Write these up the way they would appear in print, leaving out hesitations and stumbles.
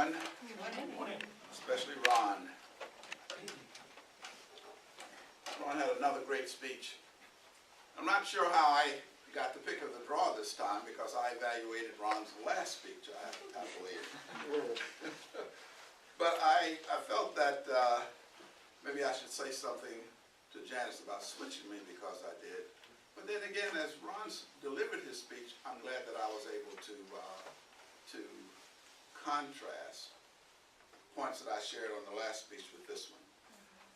everyone. Good morning. Especially Ron. Ron had another great speech. I'm not sure how I got the pick of the draw this time because I evaluated Ron's last speech, I believe. But I felt that maybe I should say something to Janice about switching me because I did. But then again, as Ron delivered his speech, I'm glad that I was able to contrast points that I shared on the last speech with this one.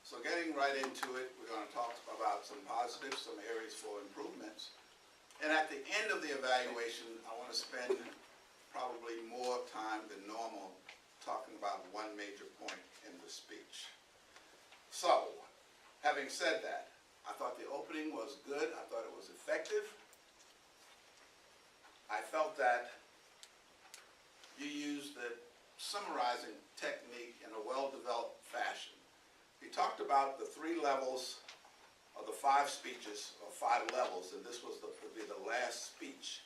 So getting right into it, we're going to talk about some positives, some areas for improvements. And at the end of the evaluation, I want to spend probably more time than normal talking about one major point in the speech. So, having said that, I thought the opening was good. I thought it was effective. I felt that you used the summarizing technique in a well-developed fashion. He talked about the 3 levels of the 5 speeches, or 5 levels, and this was would be the last speech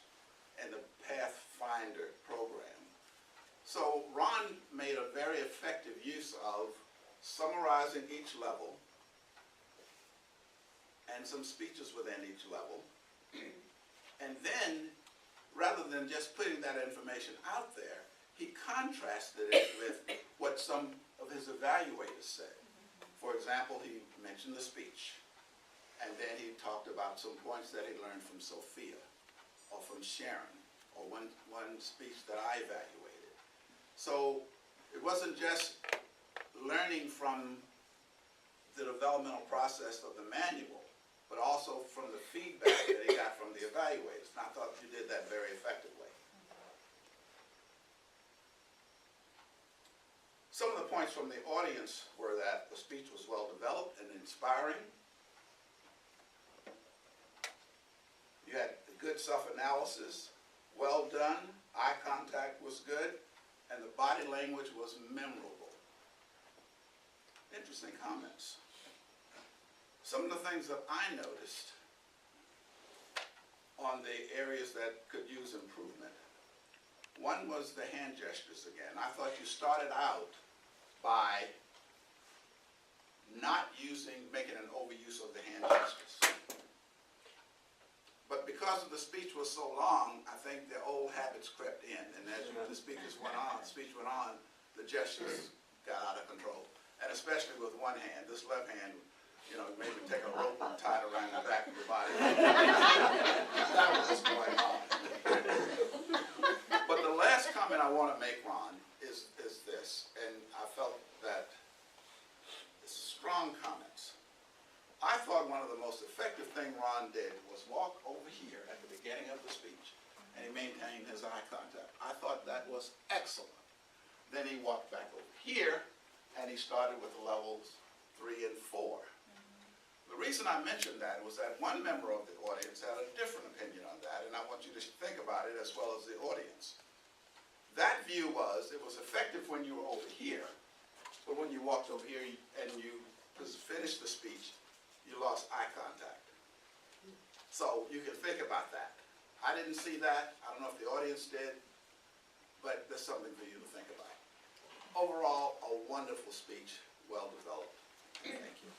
in the Pathfinder program. So Ron made a very effective use of summarizing each level and some speeches within each level. And then, rather than just putting that information out there, he contrasted it with what some of his evaluators said. For example, he mentioned the speech, and then he talked about some points that he learned from Sophia, or from Sharon, or one speech that I evaluated. So it wasn't just learning from the developmental process of the manual, but also from the feedback that he got from the evaluators. And I thought you did that very effectively. Some of the points from the audience were that the speech was well developed and inspiring. You had good self-analysis, well done, eye contact was good, and the body language was memorable. Interesting comments. Some of the things that I noticed on the areas that could use improvement. One was the hand gestures again. I thought you started out by not making an overuse of the hand gestures. But because of the speech was so long, I think the old habits crept in. And as the speech went on, the gestures got out of control. And especially with one hand, this left hand, maybe take a rope and tie it around the back of your body. That was going on. But the last comment I want to make, Ron, is this, and I felt that it's strong comments. I thought one of the most effective things Ron did was walk over here at the beginning of the speech, and he maintained his eye contact. I thought that was excellent. Then he walked back over here, and he started with levels 3 and 4. The reason I mentioned that was that one member of the audience had a different opinion on that, and I want you to think about it as well as the audience. That view was, it was effective when you were over here, but when you walked over here and you finished the speech, you lost eye contact. So you can think about that. I didn't see that. I don't know if the audience did, but there's something for you to think about. Overall, a wonderful speech, well developed. Thank you.